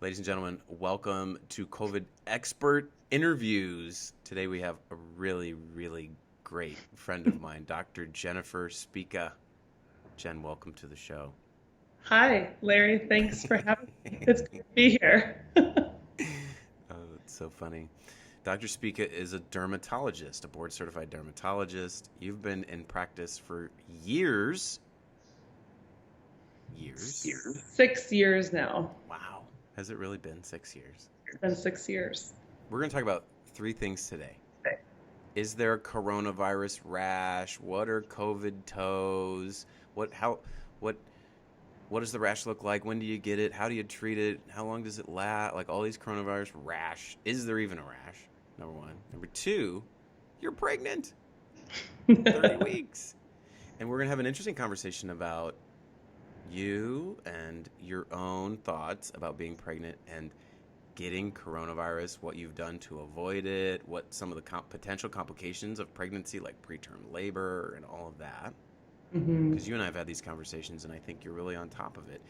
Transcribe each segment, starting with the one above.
Ladies and gentlemen, welcome to COVID Expert Interviews. Today we have a really great friend of mine, Dr. Jennifer Sbicca. Jen, welcome to the show. Hi, Larry. Thanks for having me. It's good to be here. Oh, it's so funny. Dr. Sbicca is a dermatologist, a board-certified dermatologist. You've been in practice for years. Years? 6 years now. Wow. Has it really been 6 years? It's been 6 years. We're going to talk about three things today. Okay. Is there a coronavirus rash? What are COVID toes? What does the rash look like? When do you get it? How do you treat it? How long does it last? Like all these coronavirus rash. Is there even a rash? Number one. Number two, you're pregnant. 30 weeks. And we're going to have an interesting conversation about you and your own thoughts about being pregnant and getting coronavirus, what you've done to avoid it, what some of the potential complications of pregnancy, like preterm labor and all of that. Because you and I have had these conversations, and I think you're really on top of it.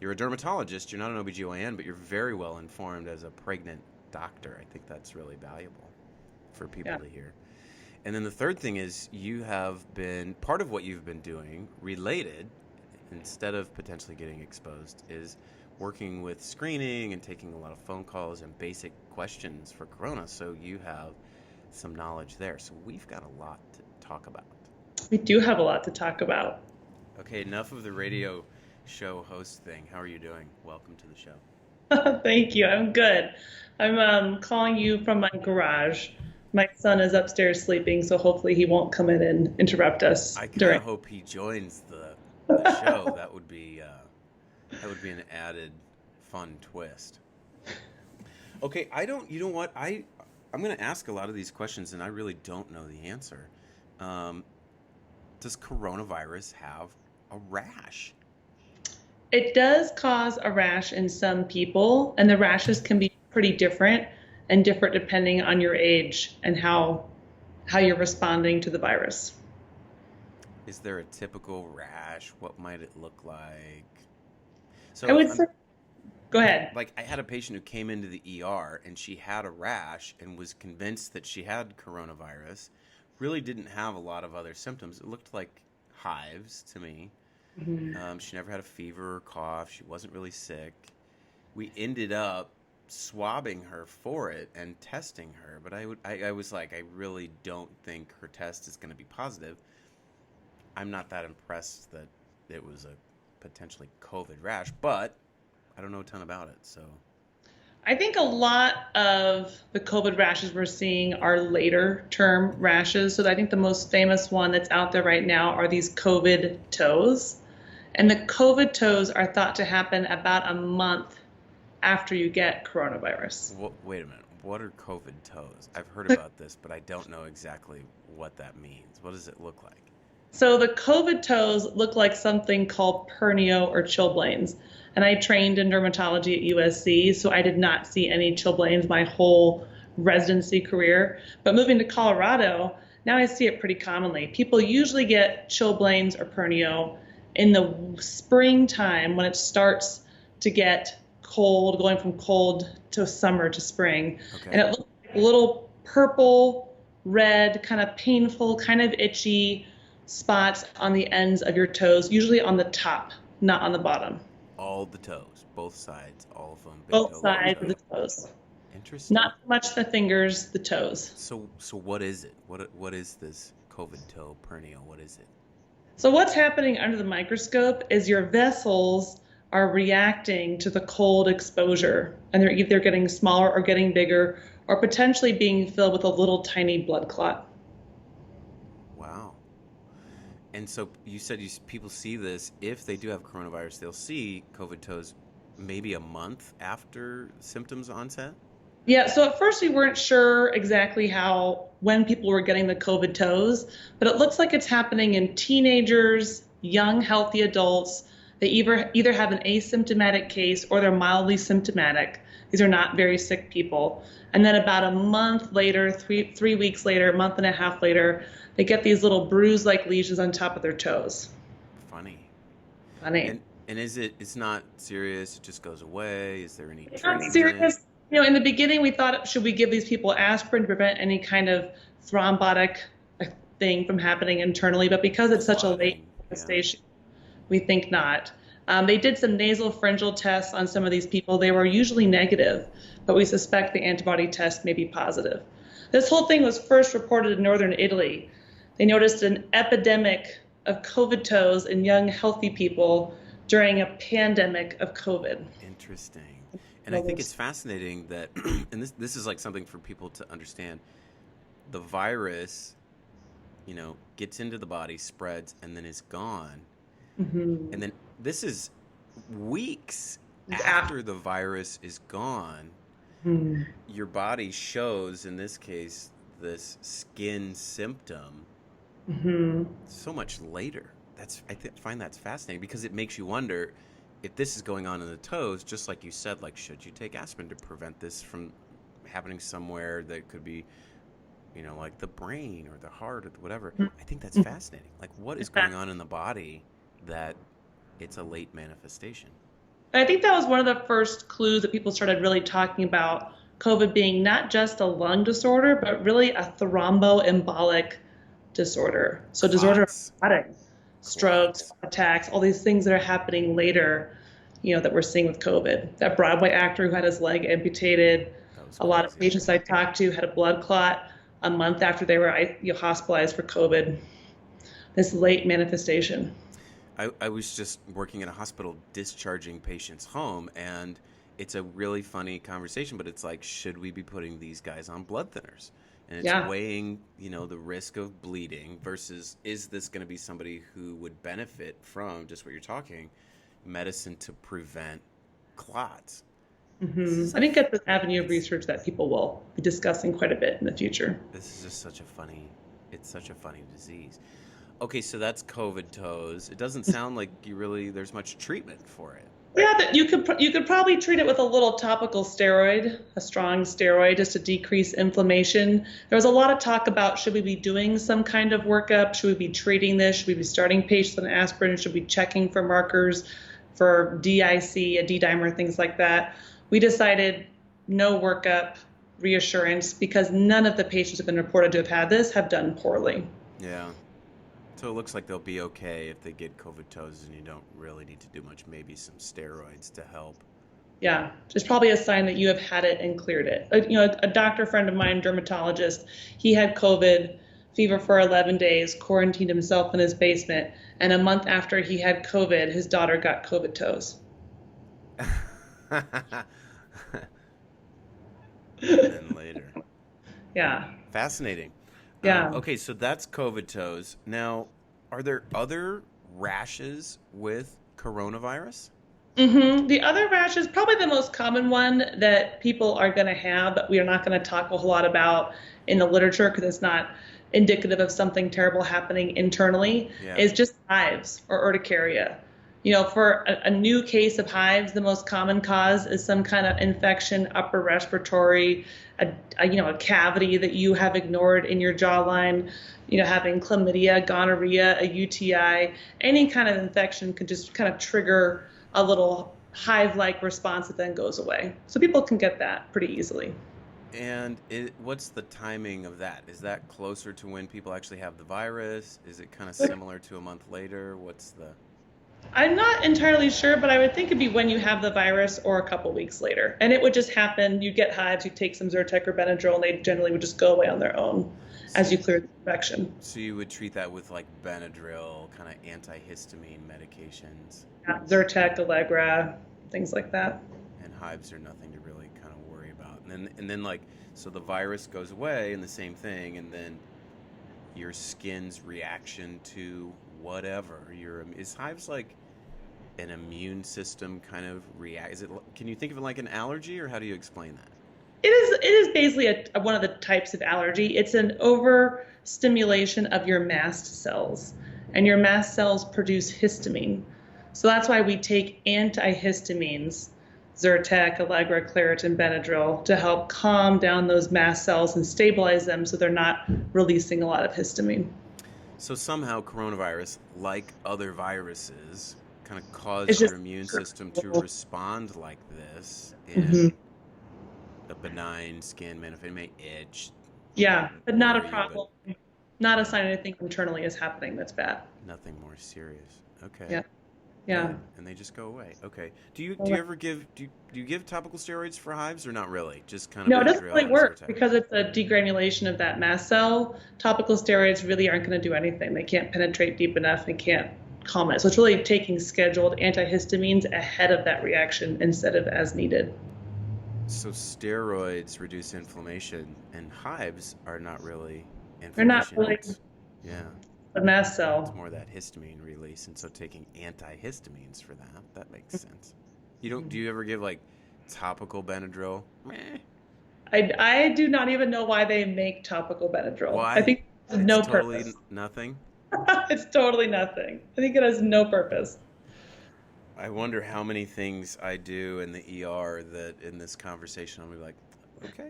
You're a dermatologist. You're not an OBGYN, but you're very well informed as a pregnant doctor. I think that's really valuable for people to hear. And then the third thing is you have been, part of what you've been doing related, instead of potentially getting exposed, is working with screening and taking a lot of phone calls and basic questions for corona. So you have some knowledge there. So we've got a lot to talk about. We do have a lot to talk about. Okay, enough of the radio show host thing. How are you doing? Welcome to the show. Thank you. I'm good. I'm calling you from my garage. My son is upstairs sleeping, so hopefully he won't come in and interrupt us. I kind of hope he joins the show. That would be an added fun twist. Okay, you know what? I'm going to ask a lot of these questions, and I really don't know the answer. Does coronavirus have a rash? It does cause a rash in some people, and the rashes can be pretty different and different depending on your age and how you're responding to the virus. Is there a typical rash? What might it look like? So I would say, go ahead. Like I had a patient who came into the ER and she had a rash and was convinced that she had coronavirus. Really didn't have a lot of other symptoms. It looked like hives to me. She never had a fever or cough. She wasn't really sick. We ended up swabbing her for it and testing her, but I was like, I really don't think her test is going to be positive. I'm not that impressed that it was a potentially COVID rash, but I don't know a ton about it, so. I think a lot of the COVID rashes we're seeing are later term rashes. So I think the most famous one that's out there right now are these COVID toes. And the COVID toes are thought to happen about a month after you get coronavirus. Wait a minute. What are COVID toes? I've heard about this, but I don't know exactly what that means. What does it look like? So the COVID toes look like something called pernio or chilblains. And I trained in dermatology at USC, so I did not see any chilblains my whole residency career. But moving to Colorado, now I see it pretty commonly. People usually get chilblains or pernio in the springtime when it starts to get cold, going from cold to summer to spring. Okay. And it looks like little purple, red, kind of painful, kind of itchy spots on the ends of your toes, usually on the top, not on the bottom. All the toes, both sides, all of them. Both sides of the toes. Interesting. Not so much the fingers, the toes. So what is it? What is this COVID toe pernio? What is it? So what's happening under the microscope is your vessels are reacting to the cold exposure, and they're either getting smaller or getting bigger, or potentially being filled with a little tiny blood clot. Wow. And so you said people see this, if they do have coronavirus, they'll see COVID toes maybe a month after symptoms onset? Yeah, so at first we weren't sure exactly when people were getting the COVID toes, but it looks like it's happening in teenagers, young, healthy adults. They either have an asymptomatic case or they're mildly symptomatic. These are not very sick people. And then about a month later, three weeks later, a month and a half later, they get these little bruise-like lesions on top of their toes. Funny. Funny. And it's not serious, it just goes away? Is there any It's not treatment? serious. In the beginning, we thought, should we give these people aspirin to prevent any kind of thrombotic thing from happening internally? But because it's such a late Clotting, yeah. manifestation, we think not. They did some nasal pharyngeal tests on some of these people. They were usually negative, but we suspect the antibody test may be positive. This whole thing was first reported in northern Italy. They noticed an epidemic of COVID toes in young, healthy people during a pandemic of COVID. Interesting. And I think it's fascinating that, and this is like something for people to understand. The virus, gets into the body, spreads, and then is gone. Mm-hmm. And then this is weeks After. after the virus is gone, your body shows, in this case, this skin symptom Mm-hmm. so much later. Find that's fascinating because it makes you wonder if this is going on in the toes, just like you said, like should you take aspirin to prevent this from happening somewhere that could be, like the brain or the heart or whatever. I think that's fascinating. Like what is going on in the body that it's a late manifestation? I think that was one of the first clues that people started really talking about COVID being not just a lung disorder, but really a thromboembolic disorder. So disorder of Clots. clotting, strokes, Clots. attacks, all these things that are happening later, that we're seeing with COVID. That Broadway actor who had his leg amputated, That was a lot of crazy. patients I talked to had a blood clot a month after they were hospitalized for COVID. This late manifestation. I was just working in a hospital discharging patients home, and it's a really funny conversation, but it's like, should we be putting these guys on blood thinners? And it's Yeah. weighing, the risk of bleeding versus is this going to be somebody who would benefit from just what you're talking, medicine to prevent clots. This is I a, think that's an avenue of research that people will be discussing quite a bit in the future. this is just it's such a funny disease. Okay, so that's COVID toes. It doesn't sound like there's much treatment for it. Yeah, that you could probably treat it with a little topical steroid, a strong steroid, just to decrease inflammation. There was a lot of talk about should we be doing some kind of workup? Should we be treating this? Should we be starting patients on aspirin? Should we be checking for markers for DIC, a D-dimer, things like that? We decided no workup, reassurance, because none of the patients who have been reported to have had this have done poorly. Yeah. So it looks like they'll be okay if they get COVID toes and you don't really need to do much, maybe some steroids to help. Yeah, it's probably a sign that you have had it and cleared it. A doctor friend of mine, dermatologist, he had COVID, fever for 11 days, quarantined himself in his basement, and a month after he had COVID, his daughter got COVID toes. And then later. Yeah, Fascinating. yeah. Okay, so that's COVID toes. Now, are there other rashes with coronavirus? The other rash is probably the most common one that people are going to have, but we are not going to talk a whole lot about in the literature because it's not indicative of something terrible happening internally, Yeah. is just hives or urticaria. For a new case of hives, the most common cause is some kind of infection, upper respiratory, a cavity that you have ignored in your jawline, having chlamydia, gonorrhea, a UTI, any kind of infection could just kind of trigger a little hive-like response that then goes away. So people can get that pretty easily. And what's the timing of that? Is that closer to when people actually have the virus? Is it kind of similar to a month later? What's the... I'm not entirely sure, but I would think it'd be when you have the virus or a couple weeks later. And it would just happen. You get hives, you take some Zyrtec or Benadryl, and they generally would just go away on their own as you clear the infection. So you would treat that with like Benadryl, kind of antihistamine medications, Yeah, Zyrtec, Allegra, things like that. and hives are nothing to really kind of worry about. And then like, so the virus goes away and the same thing, and then your skin's reaction to whatever is hives like an immune system kind of react? Can you think of it like an allergy, or how do you explain that? It is basically one of the types of allergy. It's an overstimulation of your mast cells, and your mast cells produce histamine. So that's why we take antihistamines, Zyrtec, Allegra, Claritin, Benadryl, to help calm down those mast cells and stabilize them so they're not releasing a lot of histamine. So somehow coronavirus, like other viruses, kind of cause It's your just, immune system to respond like this hmm in a benign skin manifest. It may itch, yeah, but not a worry you, but problem. Not a yeah, sign anything internally is happening that's bad. nothing more serious. Okay. Yeah, yeah. Good. And they just go away. Okay. Do you ever do you give topical steroids for hives or not really? Just kind of No, it doesn't Benadryl really and work Zyrtec. because it's a degranulation of that mast cell. Topical steroids really aren't going to do anything. They can't penetrate deep enough and can't calm it. So it's really taking scheduled antihistamines ahead of that reaction instead of as needed. So steroids reduce inflammation and hives are not really They're not inflammation. really It's yeah. a mast It's cell. more that histamine release, and so taking antihistamines for that makes sense. You don't do you ever give like topical Benadryl? Meh. I do not even know why they make topical Benadryl. I Why? think it has It's no totally purpose. nothing. It's totally nothing. I think it has no purpose. I wonder how many things I do in the ER that in this conversation I'll be like, okay,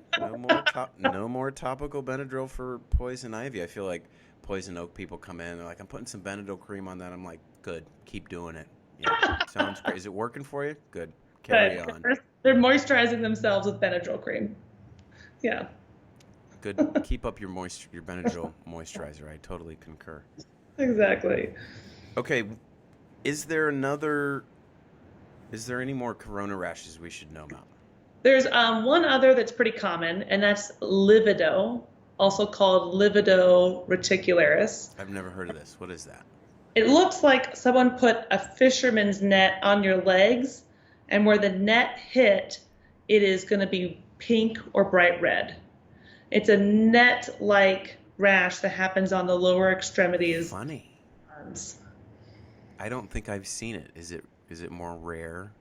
no more topical Benadryl for poison ivy. I feel like poison oak people come in, they're like, I'm putting some Benadryl cream on that. I'm like, good, keep doing it. Yeah, sounds great. Is it working for you? Good, carry But on. they're moisturizing themselves with Benadryl cream. Yeah, Good, keep up your Benadryl moisturizer. I totally concur. exactly. Okay, is there another? Is there any more corona rashes we should know about? There's one other that's pretty common, and that's livido, also called livido reticularis. I've never heard of this. What is that? It looks like someone put a fisherman's net on your legs, and where the net hit, it is going to be pink or bright red. It's a net-like rash that happens on the lower extremities. Funny. Arms. I don't think I've seen it. Is it more rare?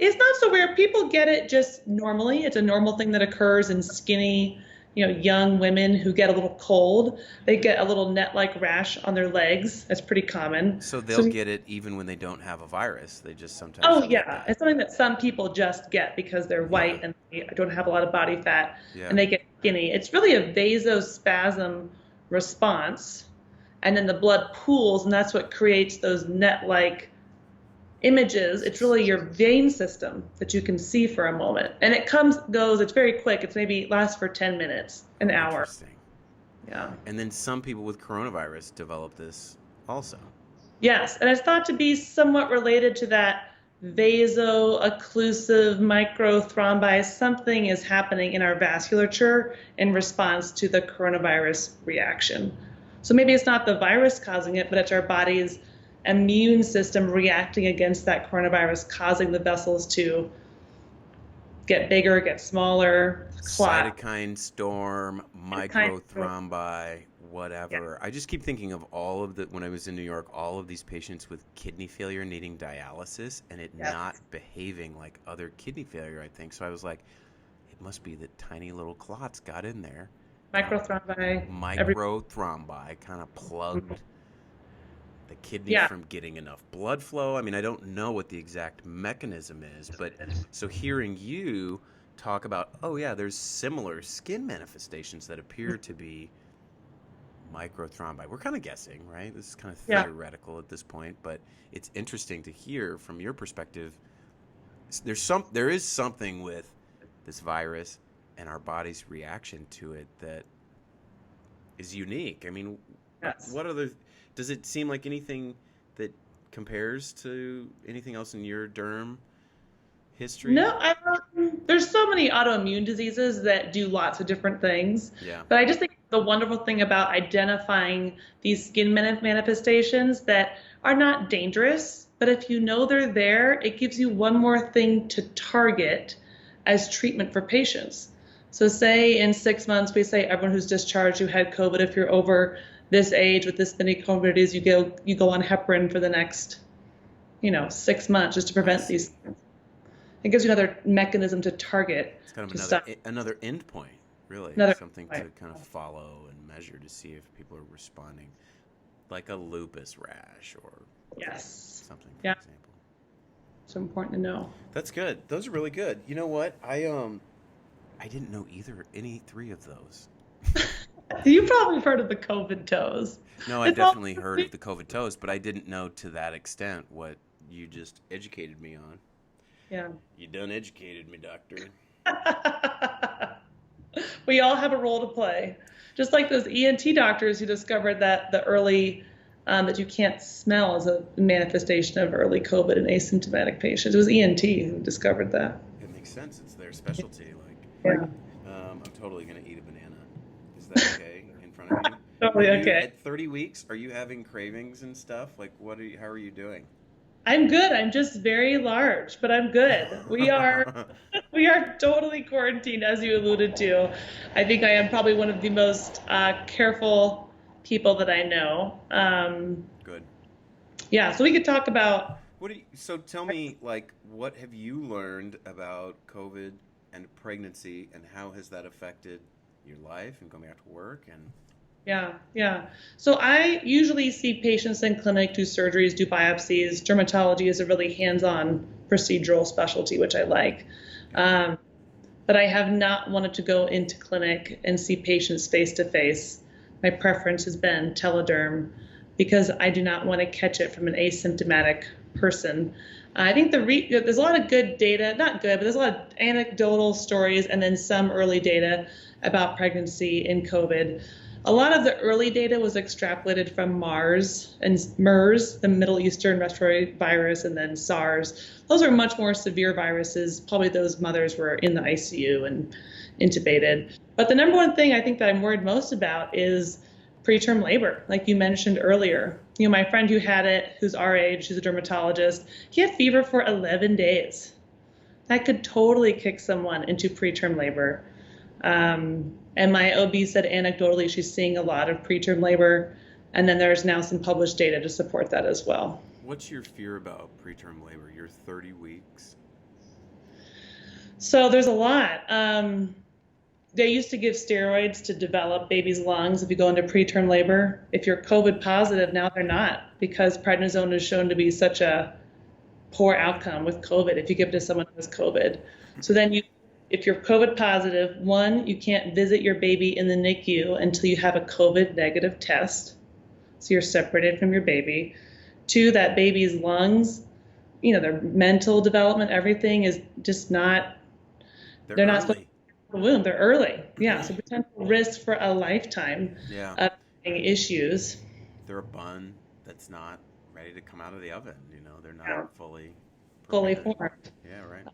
It's not so weird. People get it just normally. It's a normal thing that occurs in skinny, young women who get a little cold. They get a little net-like rash on their legs. That's pretty common. So they'll So, get it even when they don't have a virus. They just sometimes oh get yeah, that. it's something that some people just get because they're Yeah. white and they don't have a lot of body fat, Yeah. and they get skinny. It's really a vasospasm response, and then the blood pools, and that's what creates those net-like images. It's really your vein system that you can see for a moment, and it goes. It's very quick. It's maybe lasts for 10 minutes, an hour. Interesting. Yeah. And then some people with coronavirus develop this also. Yes, and it's thought to be somewhat related to that vaso-occlusive microthrombi. Something is happening in our vasculature in response to the coronavirus reaction. So maybe it's not the virus causing it, but it's our body's immune system reacting against that coronavirus, causing the vessels to get bigger, get smaller, clot. Cytokine storm, microthrombi, whatever. I just keep thinking of all of the, when I was in New York, all of these patients with kidney failure needing dialysis and it Yes. not behaving like other kidney failure, I think. So I was like, it must be that tiny little clots got in there. Microthrombi. Microthrombi kind of plugged the kidney Yeah. from getting enough blood flow. I mean, I don't know what the exact mechanism is, but so hearing you talk about, oh yeah, there's similar skin manifestations that appear to be microthrombi. We're kind of guessing, right? This is kind of Yeah. theoretical at this point, but it's interesting to hear from your perspective. There is something with this virus and our body's reaction to it that is unique. I mean, Yes. what other does it seem like anything that compares to anything else in your derm history? No, there's so many autoimmune diseases that do lots of different things. Yeah. But I just think the wonderful thing about identifying these skin manifestations that are not dangerous, but if you know they're there, it gives you one more thing to target as treatment for patients. So say in 6 months, we say everyone who's discharged who had COVID, if you're over this age with this many comorbidities, you go on heparin for the next, 6 months just to prevent these things. It gives you another mechanism to target. It's kind to of stop. another end point, really. Another Something point. to kind of follow and measure to see if people are responding, like a lupus rash or Yes. something, for Yeah. example. It's important to know. That's good. Those are really good. You know what? I didn't know any three of those. You probably have heard of the COVID toes. No, I It's all- definitely heard of the COVID toes, but I didn't know to that extent what you just educated me on. Yeah. You done educated me, doctor. We all have a role to play. Just like those ENT doctors who discovered that the early, that you can't smell as a manifestation of early COVID in asymptomatic patients. It was ENT who discovered that. It makes sense. It's their specialty. Yeah. I'm totally gonna eat a banana. Is that okay in front of you? Totally Are you okay. at 30 weeks? Are you having cravings and stuff? Like, how are you doing? I'm good. I'm just very large, but I'm good. We are totally quarantined, as you alluded to. I think I am probably one of the most careful people that I know. Good. Yeah, so we could talk about. So tell me, like, what have you learned about COVID and pregnancy, and how has that affected your life and going back to work? And Yeah, yeah. So I usually see patients in clinic, do surgeries, do biopsies. Dermatology is a really hands-on procedural specialty, which I like. Um, but I have not wanted to go into clinic and see patients face to face. My preference has been telederm because I do not want to catch it from an asymptomatic person. I think there's a lot of good data, not good, but there's a lot of anecdotal stories and then some early data about pregnancy in COVID. A lot of the early data was extrapolated from MARS and MERS, the Middle Eastern Respiratory Virus, and then SARS. Those are much more severe viruses. Probably those mothers were in the ICU and intubated. But the number one thing I think that I'm worried most about is preterm labor, like you mentioned earlier. You know, my friend who had it, who's our age, who's a dermatologist, he had fever for 11 days. That could totally kick someone into preterm labor. And my OB said anecdotally she's seeing a lot of preterm labor, and then there's now some published data to support that as well. what's your fear about preterm labor? You're 30 weeks. So there's a lot. They used to give steroids to develop babies' lungs if you go into preterm labor. If you're COVID positive, now they're not because prednisone is shown to be such a poor outcome with COVID if you give it to someone who has COVID. So then if you're COVID positive, one, you can't visit your baby in the NICU until you have a COVID negative test. So you're separated from your baby. Two, that baby's lungs, their mental development, everything is just not, they're not supposed to be in the womb. They're early. Yeah. So potential risk for a lifetime of having issues. They're a bun that's not ready to come out of the oven. They're not fully formed. Yeah, right.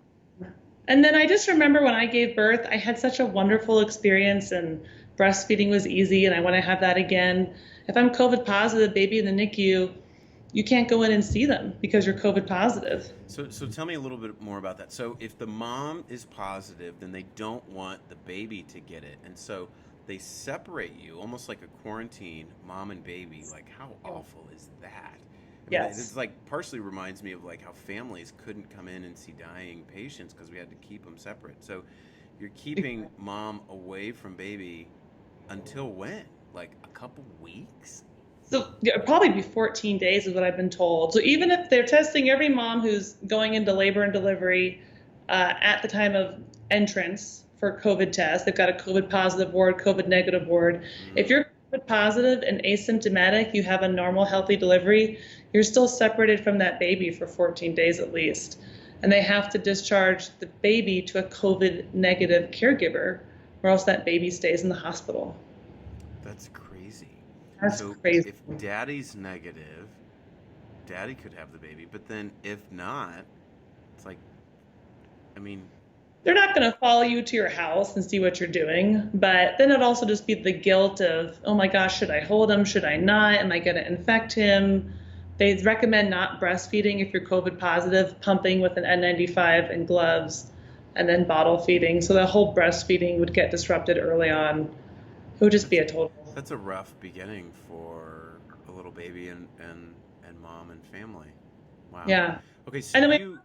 And then I just remember when I gave birth, I had such a wonderful experience and breastfeeding was easy and I want to have that again. If I'm COVID positive, baby in the NICU, you can't go in and see them because you're COVID positive. So tell me a little bit more about that. So if the mom is positive, then they don't want the baby to get it. And so they separate you almost like a quarantine, mom and baby. Like, how awful is that? Yes. It's like partially reminds me of like how families couldn't come in and see dying patients because we had to keep them separate. So you're keeping mom away from baby until when? Like a couple weeks? So probably be 14 days is what I've been told. So even if they're testing every mom who's going into labor and delivery at the time of entrance for COVID test, they've got a COVID positive ward, COVID negative ward. Mm-hmm. If you're COVID positive and asymptomatic, you have a normal healthy delivery, you're still separated from that baby for 14 days at least. And they have to discharge the baby to a COVID negative caregiver or else that baby stays in the hospital. That's crazy. That's crazy. If daddy's negative, daddy could have the baby, but then if not, it's like, they're not going to follow you to your house and see what you're doing, but then it'd also just be the guilt of, oh my gosh, should I hold him? Should I not? Am I going to infect him? They recommend not breastfeeding if you're COVID positive, pumping with an N95 and gloves, and then bottle feeding. So the whole breastfeeding would get disrupted early on. It would just be a total. That's a rough beginning for a little baby and mom and family. Wow. Yeah. Okay. So and then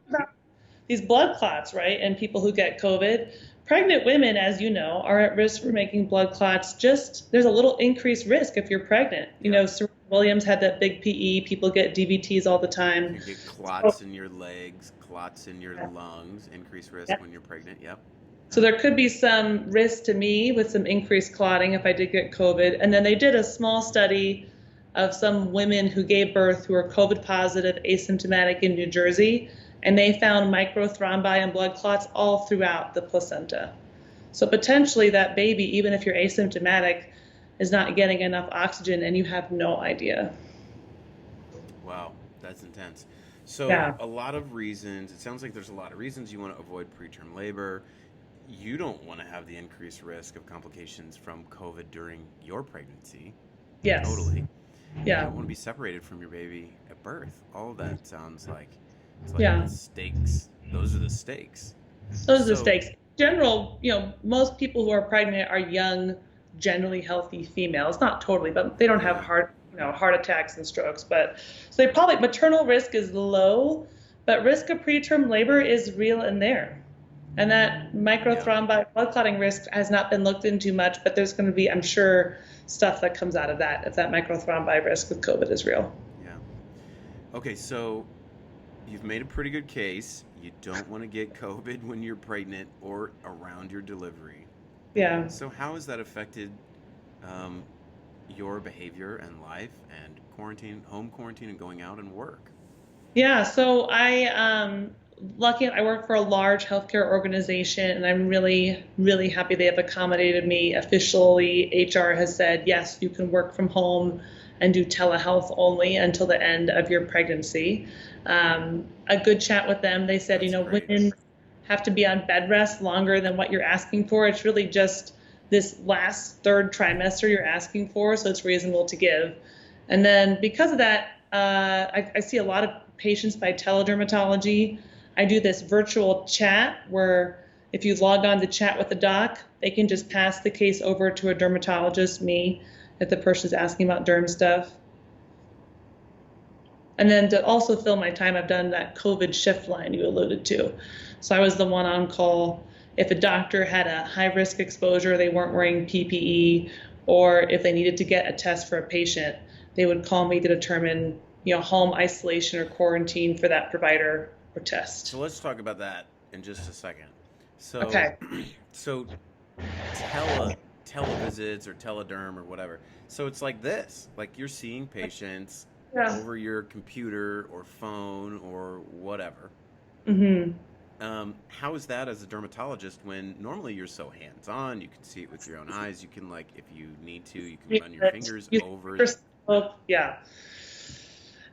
these blood clots, right? And people who get COVID, pregnant women, as you know, are at risk for making blood clots. There's a little increased risk if you're pregnant. Serena Williams had that big PE. People get DVTs all the time. You get clots in your legs, clots in your lungs, increased risk when you're pregnant. Yep. So there could be some risk to me with some increased clotting if I did get COVID. And then they did a small study of some women who gave birth who were COVID positive, asymptomatic in New Jersey, and they found microthrombi and blood clots all throughout the placenta. So potentially that baby, even if you're asymptomatic, is not getting enough oxygen and you have no idea. Wow, that's intense. So Yeah. a lot of reasons, it sounds like there's a lot of reasons you want to avoid preterm labor. You don't want to have the increased risk of complications from COVID during your pregnancy. Yes. Totally. And you Yeah. don't want to be separated from your baby at birth. All of that sounds like it's like the Yeah. stakes. Those are the stakes. Those are the So, stakes. In general, most people who are pregnant are young, generally healthy females. Not totally, but they don't have yeah, heart attacks and strokes. But so they probably maternal risk is low, but risk of preterm labor is real in there. And that yeah, microthrombi blood clotting risk has not been looked into much, but there's going to be, I'm sure, stuff that comes out of that if that microthrombi risk with COVID is real. yeah. Okay, so you've made a pretty good case. You don't want to get COVID when you're pregnant or around your delivery. Yeah. So, how has that affected um, your behavior and life and quarantine, home quarantine, and going out and work? Yeah, so lucky I work for a large healthcare organization and I'm really, really happy they have accommodated me. Officially, HR has said, yes, you can work from home and do telehealth only until the end of your pregnancy. A good chat with them. They said, That's great. women have to be on bed rest longer than what you're asking for. It's really just this last third trimester you're asking for, so it's reasonable to give. And then because of that, I see a lot of patients by teledermatology. I do this virtual chat where if you log on to chat with the doc, they can just pass the case over to a dermatologist, me, if the person's asking about derm stuff. And then to also fill my time, I've done that COVID shift line you alluded to. So I was the one on call. If a doctor had a high risk exposure, they weren't wearing PPE, or if they needed to get a test for a patient, they would call me to determine, home isolation or quarantine for that provider or test. So let's talk about that in just a second. So, Okay. so televisits or telederm or whatever. So it's like this, like you're seeing patients Yeah. over your computer or phone or whatever. Mm-hmm. How is that as a dermatologist when normally you're so hands-on, you can see it with your own eyes, you can like, if you need to, you can run your fingers over. Yeah.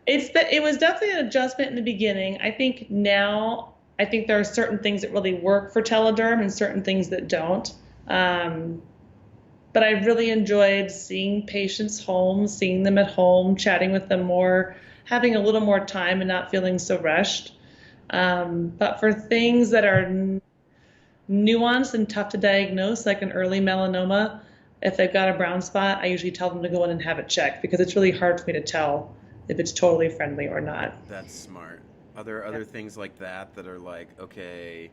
It was definitely an adjustment in the beginning. I think there are certain things that really work for telederm and certain things that don't. Um, but I really enjoyed seeing patients home, seeing them at home, chatting with them more, having a little more time and not feeling so rushed. But for things that are nuanced and tough to diagnose, like an early melanoma, if they've got a brown spot, I usually tell them to go in and have it checked because it's really hard for me to tell if it's totally friendly or not. That's smart. Are there other things like that that are like, okay,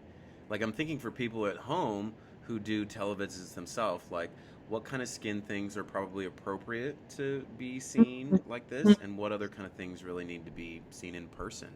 like I'm thinking for people at home who do televisits themselves, like what kind of skin things are probably appropriate to be seen like this, and what other kind of things really need to be seen in person?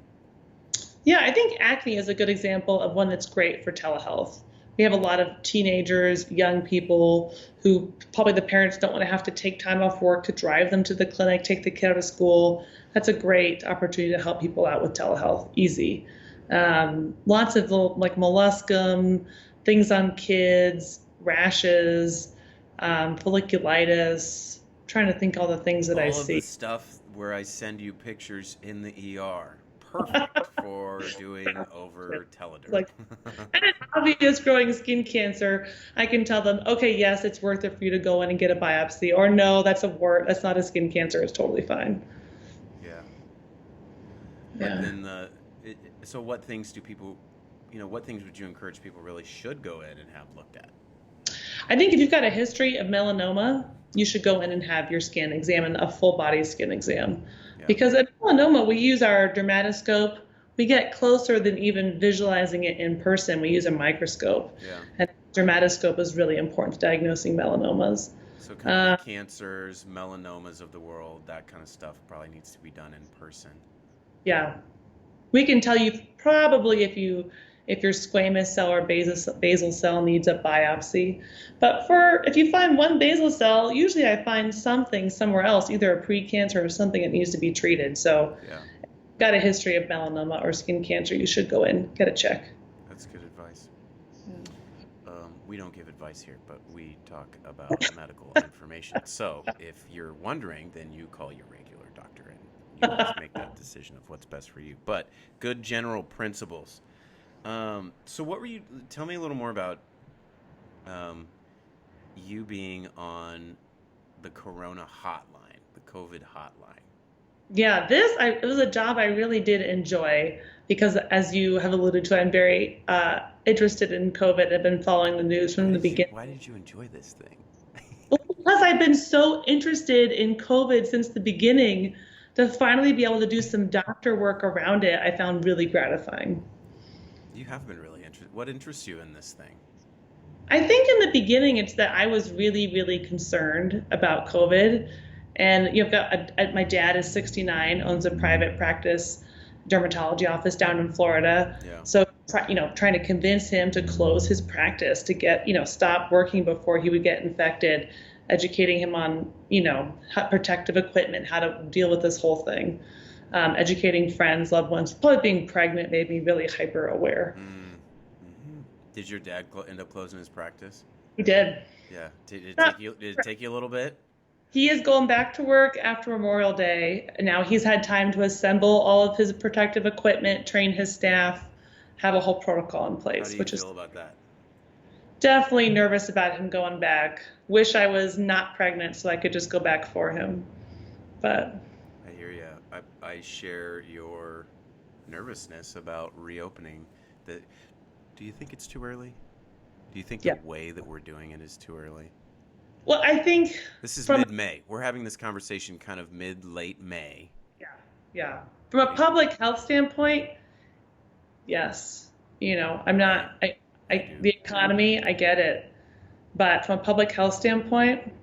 Yeah, I think acne is a good example of one that's great for telehealth. We have a lot of teenagers, young people who probably the parents don't want to have to take time off work to drive them to the clinic, take the kid out of school. That's a great opportunity to help people out with telehealth. Easy. Lots of like molluscum, things on kids, rashes, folliculitis. Trying to think all the things that I All of the see. stuff where I send you pictures in the ER. Perfect for doing over telederm. Like an obvious growing skin cancer, I can tell them, okay, yes, it's worth it for you to go in and get a biopsy, or no, that's not a skin cancer, it's totally fine. Yeah. But Yeah. then so what things do people, what things would you encourage people really should go in and have looked at? I think if you've got a history of melanoma, you should go in and have your skin examined, a full body skin exam. Yeah. Because at melanoma, we use our dermatoscope. We get closer than even visualizing it in person. We use a microscope. Yeah. And dermatoscope is really important to diagnosing melanomas. So kind of the cancers, melanomas of the world, that kind of stuff probably needs to be done in person. Yeah. We can tell you probably if your squamous cell or basal cell needs a biopsy. But if you find one basal cell, usually I find something somewhere else, either a precancer or something that needs to be treated. So Yeah, got a history of melanoma or skin cancer, you should go in, get a check. that's good advice. We don't give advice here, but we talk about medical information. So if you're wondering, then you call your regular doctor and you just make that decision of what's best for you. But good general principles. So what were you? Tell me a little more about you being on the Corona hotline, the COVID hotline. Yeah, it was a job I really did enjoy because, as you have alluded to, I'm very interested in COVID. I've been following the news from the beginning. Why did you enjoy this thing? Well, because I've been so interested in COVID since the beginning, to finally be able to do some doctor work around it, I found really gratifying. You have been really interested. What interests you in this thing? I think in the beginning, it's that I was really, really concerned about COVID. And you've got my dad is 69, owns a private practice dermatology office down in Florida. Yeah. So, trying to convince him to close his practice, to stop working before he would get infected, educating him on, protective equipment, how to deal with this whole thing, educating friends, loved ones. Probably being pregnant made me really hyper aware. Mm-hmm. Did your dad end up closing his practice? He did. Yeah. Did it take you a little bit? He is going back to work after Memorial Day. Now he's had time to assemble all of his protective equipment, train his staff, have a whole protocol in place. How do you feel about that? Definitely nervous about him going back. Wish I was not pregnant so I could just go back for him. But I hear you. I share your nervousness about reopening. Do you think it's too early? Do you think the way that we're doing it is too early? Well, I think this is mid-May. We're having this conversation kind of late May. Yeah. From a public health standpoint, yes. I'm not. The economy, I get it, but from a public health standpoint,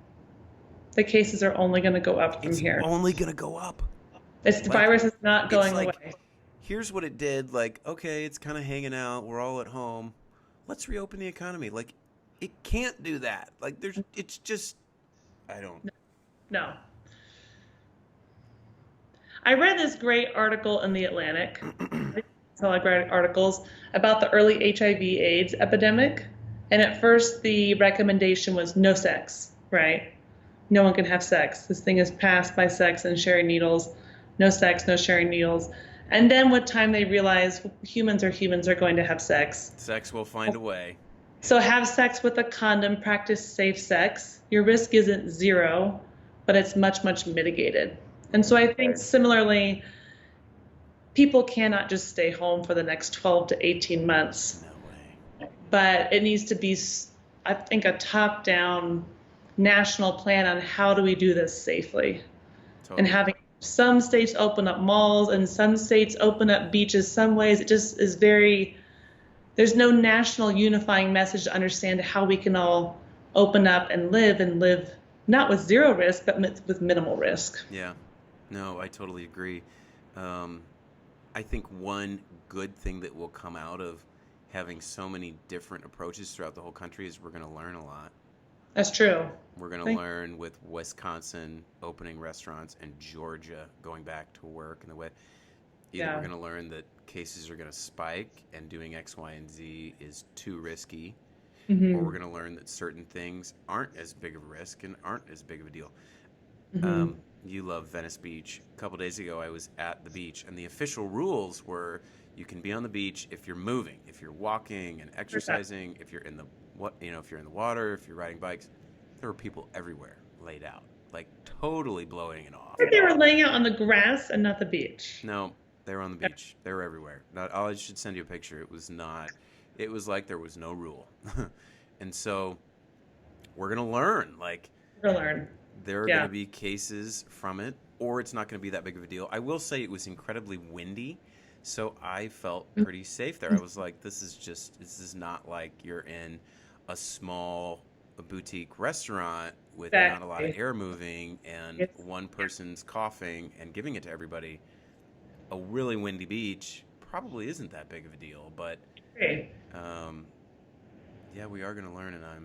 the cases are only going to go up from here. It's only going to go up. The virus is not going away. Here's what it did. Okay, it's kind of hanging out. We're all at home. Let's reopen the economy. It can't do that. It's just, I don't. No. I read this great article in The Atlantic, articles about the early HIV/AIDS epidemic. And at first the recommendation was no sex, right? No one can have sex. This thing is passed by sex and sharing needles. No sex, no sharing needles. And then with time they realized humans are going to have sex. Sex will find a way. So have sex with a condom, practice safe sex. Your risk isn't zero, but it's much, much mitigated. And so I think similarly, people cannot just stay home for the next 12 to 18 months. No way. But it needs to be, I think, a top-down national plan on how do we do this safely. Totally. And having some states open up malls and some states open up beaches some ways, it just is there's no national unifying message to understand how we can all open up and live not with zero risk, but with minimal risk. Yeah, no, I totally agree. I think one good thing that will come out of having so many different approaches throughout the whole country is we're going to learn a lot. That's true. We're going to learn with Wisconsin opening restaurants and Georgia going back to work in the way. Either we're going to learn that cases are going to spike and doing X, Y, and Z is too risky, or we're going to learn that certain things aren't as big of a risk and aren't as big of a deal. You love Venice Beach. A couple days ago, I was at the beach, and the official rules were you can be on the beach if you're moving, if you're walking and exercising, if you're in the if you're in the water, if you're riding bikes. There were people everywhere laid out, totally blowing it off. They were laying out on the grass and not the beach. No. They were on the beach. They were everywhere. I should send you a picture. It was like there was no rule. And so we're going to learn. There are going to be cases from it, or it's not going to be that big of a deal. I will say it was incredibly windy, so I felt pretty safe there. I was like, this is not like you're in a small boutique restaurant with not a lot of air moving and one person's coughing and giving it to everybody. A really windy beach probably isn't that big of a deal, but Okay. um, yeah, we are going to learn, and I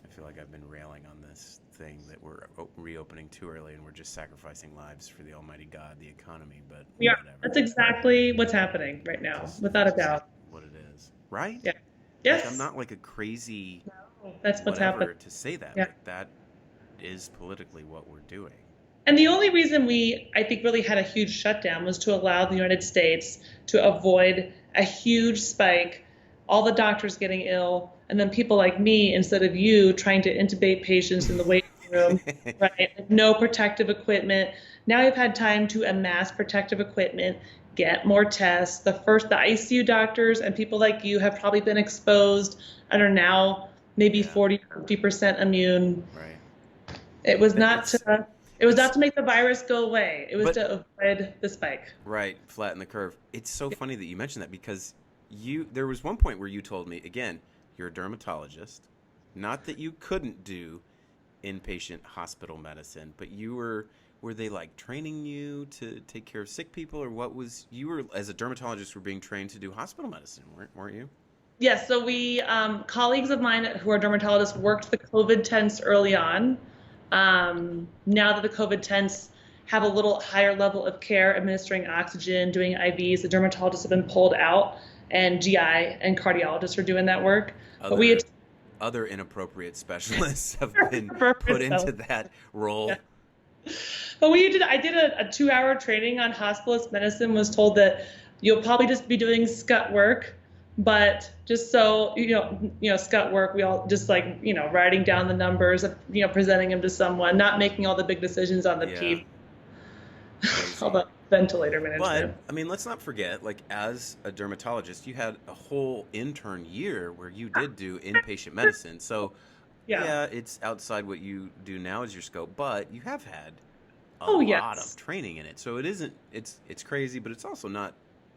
feel like I've been railing on this thing that we're reopening too early and we're just sacrificing lives for the almighty God, the economy, but Yeah, whatever. that's exactly what's happening right now, Just without a just doubt. what it is, right? Yeah. Like, I'm Yes. not like a crazy No, that's what's happening. whatever to say that. Yeah. Like, that is politically what we're doing. And the only reason we, I think, really had a huge shutdown was to allow the United States to avoid a huge spike, all the doctors getting ill, and then people like me, instead of you, trying to intubate patients in the waiting room, right? No protective equipment. Now we've had time to amass protective equipment, get more tests. The ICU doctors and people like you have probably been exposed and are now maybe Yeah. 40, 50% immune. Right. It was But not to it was not it's to make the virus go away. It was but to avoid the spike. right, flatten the curve. It's so funny that you mentioned that because there was one point where you told me, again, you're a dermatologist, not that you couldn't do inpatient hospital medicine, but were they like training you to take care of sick people, or what was you were as a dermatologist were being trained to do hospital medicine, weren't you? Yes, so we colleagues of mine who are dermatologists worked the COVID tents early on. Now that the COVID tents have a little higher level of care, administering oxygen, doing IVs, the dermatologists have been pulled out, and GI and cardiologists are doing that work. But we had Other inappropriate specialists have been purpose put into though. that role. Yeah. But I did a 2-hour training on hospitalist medicine, was told that you'll probably just be doing scut work, but just so, scut work, we all just like, writing down the numbers, presenting them to someone, not making all the big decisions on the Yeah, PEEP, all crazy. the ventilator But management. I mean, let's not forget, like as a dermatologist, you had a whole intern year where you did do inpatient medicine. So Yeah. yeah, it's outside what you do now as your scope, but you have had a Oh, lot of yes. training in it. So it isn't it's crazy, but it's also not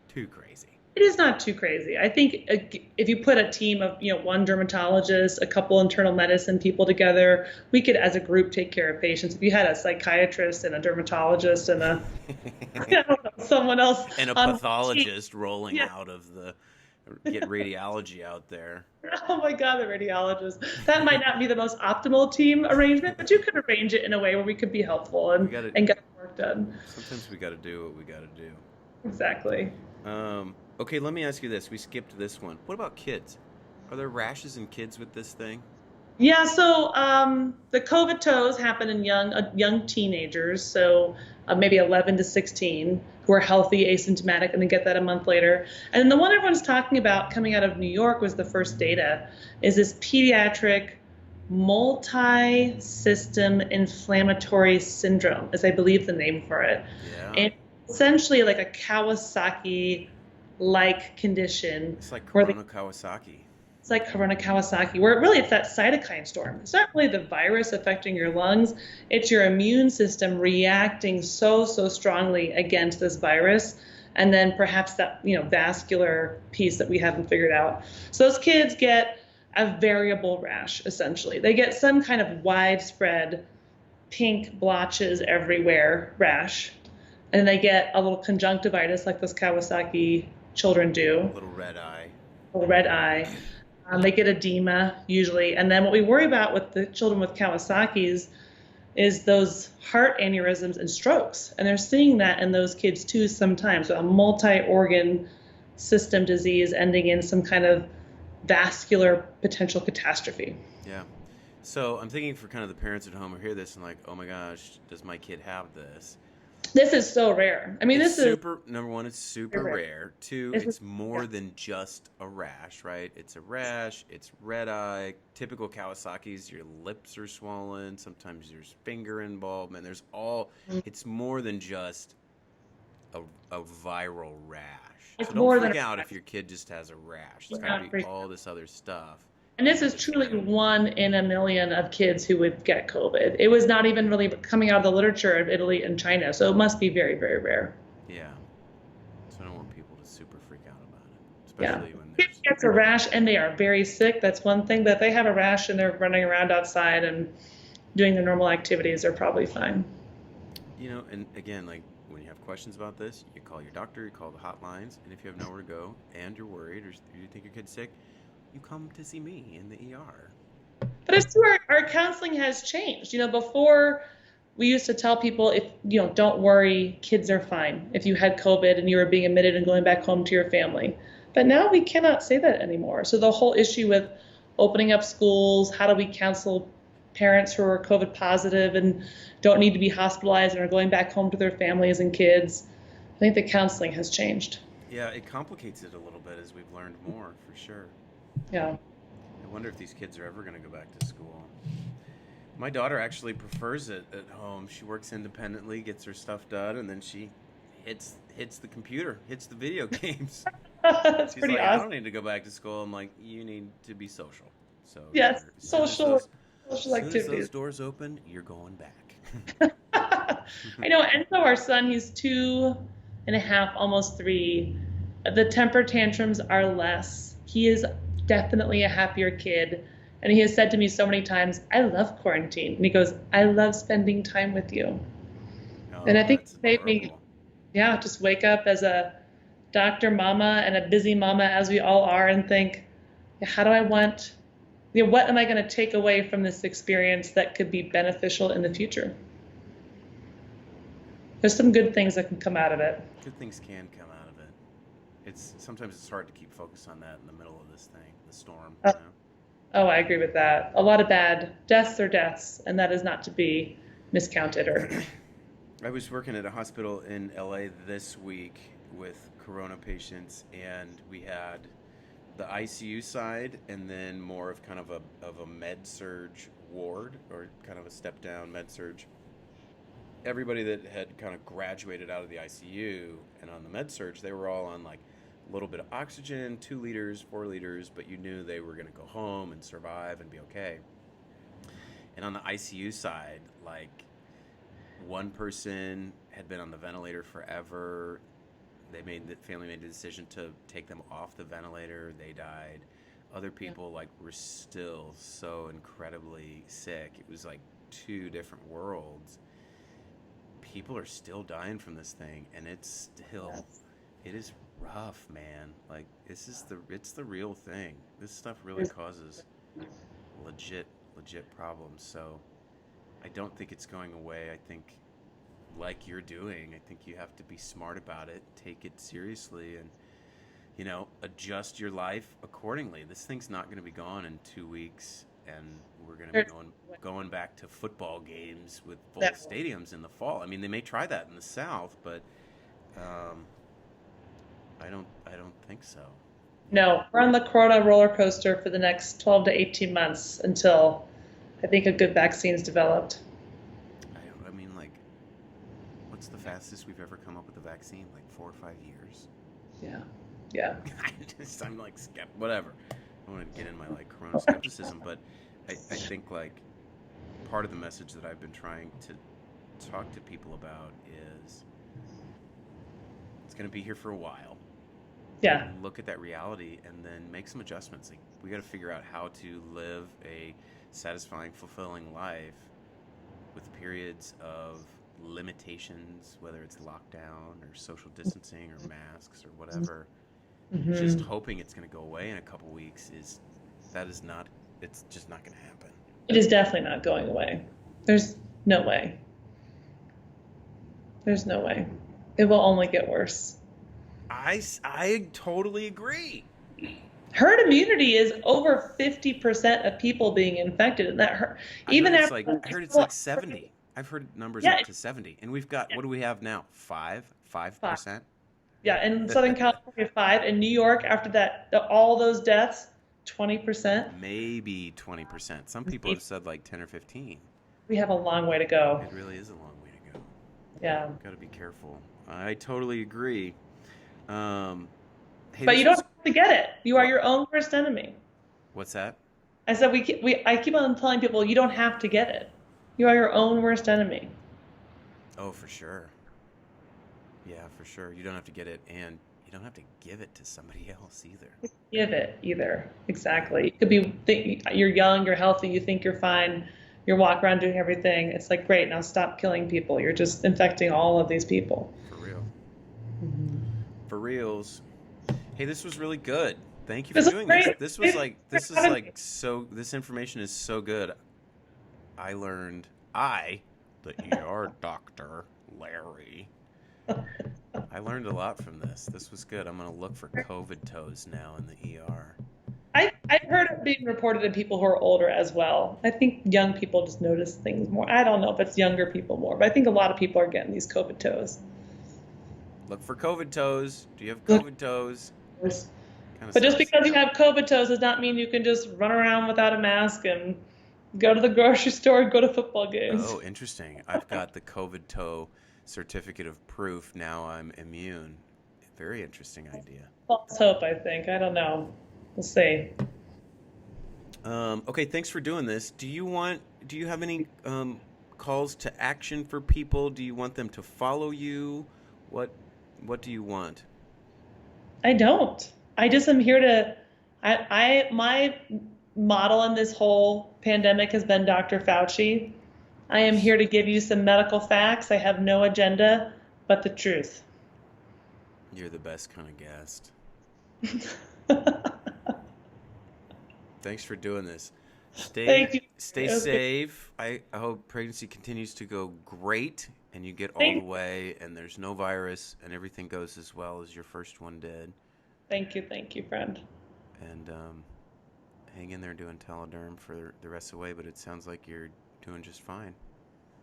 too crazy. It is not too crazy. I think if you put a team of, one dermatologist, a couple internal medicine people together, we could, as a group, take care of patients. If you had a psychiatrist and a dermatologist and I don't know, someone else And a on one team, pathologist rolling yeah. out of the get radiology out there. Oh my God, the radiologist. That might not be the most optimal team arrangement, but you could arrange it in a way where we could be helpful We and, got to and get the work done. Sometimes we got to do what we got to do. Exactly. Okay, let me ask you this. We skipped this one. What about kids? Are there rashes in kids with this thing? Yeah, so the COVID toes happen in young teenagers, so maybe 11 to 16, who are healthy, asymptomatic, and then get that a month later. And then the one everyone's talking about coming out of New York was the first data, is this pediatric multi-system inflammatory syndrome, is I believe the name for it. Yeah. And essentially like a Kawasaki-like condition It's like where Corona Kawasaki. it's like Corona Kawasaki, where really it's that cytokine storm. It's not really the virus affecting your lungs. It's your immune system reacting so strongly against this virus. And then perhaps that, vascular piece that we haven't figured out. So those kids get a variable rash, essentially. They get some kind of widespread pink blotches everywhere rash. And they get a little conjunctivitis like those Kawasaki children do, Little red eye. a little red eye. They get edema usually. And then what we worry about with the children with Kawasaki's is those heart aneurysms and strokes. And they're seeing that in those kids too sometimes. So a multi-organ system disease ending in some kind of vascular potential catastrophe. Yeah. So I'm thinking for kind of the parents at home who hear this and like, oh my gosh, does my kid have this? This is so rare. I mean, It's this is super, number one, it's super rare. rare. Two, This is, it's more yeah. than just a rash, right? It's a rash, it's red eye. Typical Kawasaki's, your lips are swollen. Sometimes there's finger involvement. It's more than just a viral rash. It's So more don't than freak a out rash. if your kid just has a rash. Do It's got not to be freak all out. this other stuff. And this is It's truly rare. 1 in a million of kids who would get COVID. It was not even really coming out of the literature of Italy and China, so it must be very, very rare. Yeah. So I don't want people to super freak out about it, Yeah. especially when If there's gets a rash and they are very sick, that's one thing. But if they have a rash and they're running around outside and doing their normal activities, they're probably fine. and again, like when you have have questions about this, you call your doctor, you call the hotlines, and if you have nowhere to go and you're worried or you think your kid's sick, you come to see me in the ER. But it's true, our counseling has changed. Before we used to tell people, if don't worry, kids are fine. If you had COVID and you were being admitted and going back home to your family. But now we cannot say that anymore. So the whole issue with opening up schools, how do we counsel parents who are COVID positive and don't need to be hospitalized and are going back home to their families and kids? I think the counseling has changed. Yeah, it complicates it a little bit as we've learned more, for sure. Yeah. I wonder if these kids are ever going to go back to school. My daughter actually prefers it at home. She works independently, gets her stuff done, and then she hits the computer, hits the video games. That's She's pretty like, awesome. I don't need to go back to school. I'm like, you need to be social. So Yes, as soon as social as soon as activities. those doors open, you're going back. I know. And so our son, he's 2.5, almost 3. The temper tantrums are less. He is definitely a happier kid. And he has said to me so many times, I love quarantine. And he goes, I love spending time with you. And I think it made me, just wake up as a doctor mama and a busy mama, as we all are, and think, how do I want, what am I going to take away from this experience that could be beneficial in the future? There's some good things that can come out of it. Good things can come out of it. Sometimes it's hard to keep focused on that in the middle of this thing, the storm. Oh, I agree with that. A lot of bad deaths are deaths, and that is not to be miscounted. I was working at a hospital in LA this week with corona patients, and we had the ICU side and then more of kind of a med surge ward, or kind of a step down med surge. Everybody that had kind of graduated out of the ICU and on the med surge, they were all on like a little bit of oxygen, 2 liters, 4 liters, but you knew they were going to go home and survive and be okay. And on the ICU side, like, one person had been on the ventilator forever. The family made the decision to take them off the ventilator. They died. Other people like were still so incredibly sick. It was like 2 different worlds. People are still dying from this thing, and it is rough, man. Like, it's the real thing. This stuff really causes legit problems. So I don't think it's going away. I think, like you're doing, I think you have to be smart about it, take it seriously, and adjust your life accordingly. This thing's not going to be gone in 2 weeks, and we're going to be going back to football games with full stadiums in the fall. I mean, they may try that in the South, but I don't think so. No, we're on the corona roller coaster for the next 12 to 18 months until I think a good vaccine's developed. I mean, like, what's the fastest we've ever come up with a vaccine? Like 4 or 5 years? Yeah. I'm like, whatever. I don't want to get in my like corona skepticism, but I think like part of the message that I've been trying to talk to people about is it's going to be here for a while. Yeah. Look at that reality and then make some adjustments. Like, we got to figure out how to live a satisfying, fulfilling life with periods of limitations, whether it's lockdown or social distancing or masks or whatever. Just hoping it's going to go away in a couple weeks it's just not going to happen. It is definitely not going away. There's no way. There's no way. It will only get worse. I totally agree. Herd immunity is over 50% of people being infected, and that hurt. I heard it's like 70. I've heard numbers up to 70, and we've got, what do we have now? 5%. Yeah, in Southern California, 5. In New York, after that, all those deaths, 20%. Maybe 20%. Some people have said like 10 or 15. We have a long way to go. It really is a long way to go. Yeah. Got to be careful. I totally agree. Hey, but you don't have to get it. You are your own worst enemy. What's that? I said I keep on telling people you don't have to get it. You are your own worst enemy. Oh, for sure. Yeah, for sure. You don't have to get it, and you don't have to give it to somebody else either. Give it either. Exactly. It could be you're young, you're healthy, you think you're fine, you're walking around doing everything. It's like, great, now stop killing people. You're just infecting all of these people. For real. reels. Hey, this was really good. Thank you for This is doing great. this. Thanks for having me. This information is so good. The ER doctor, Larry. I learned a lot from this. This was good. I'm going to look for COVID toes now in the ER. I've heard it being reported in people who are older as well. I think young people just notice things more. I don't know if it's younger people more, but I think a lot of people are getting these COVID toes. Look for COVID toes. Do you have COVID toes? But just because you have COVID toes does not mean you can just run around without a mask and go to the grocery store and go to football games. Oh, interesting. I've got the COVID toe certificate of proof. Now I'm immune. Very interesting idea. False hope, I think. I don't know. We'll see. Okay, thanks for doing this. Do you have any calls to action for people? Do you want them to follow you? What do you want? I don't. I just am here to, my model in this whole pandemic has been Dr. Fauci. I am here to give you some medical facts. I have no agenda but the truth. You're the best kind of guest. Thanks for doing this. Thank you. Stay safe. I hope pregnancy continues to go great and you get all the way and there's no virus and everything goes as well as your first one did. Thank you, friend. And hang in there doing telederm for the rest of the way, but it sounds like you're doing just fine.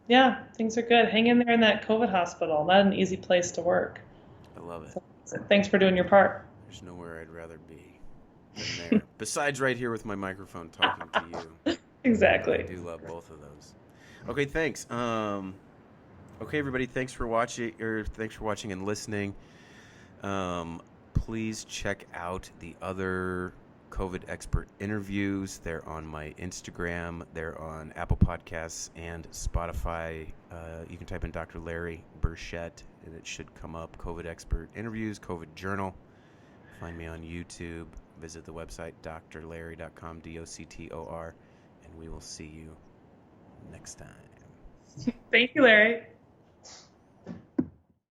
Yeah, things are good. Hang in there in that COVID hospital. Not an easy place to work. I love it. So thanks for doing your part. There's nowhere I'd rather be than there. Besides right here with my microphone talking to you. Exactly. I do love both of those. Okay, thanks. Okay, everybody, thanks for watching and listening. Please check out the other COVID expert interviews. They're on my Instagram. They're on Apple Podcasts and Spotify. You can type in Dr. Larry Burchett, and it should come up. COVID expert interviews, COVID journal. Find me on YouTube. Visit the website, drlarry.com, DOCTOR, and we will see you next time. Thank you, Larry.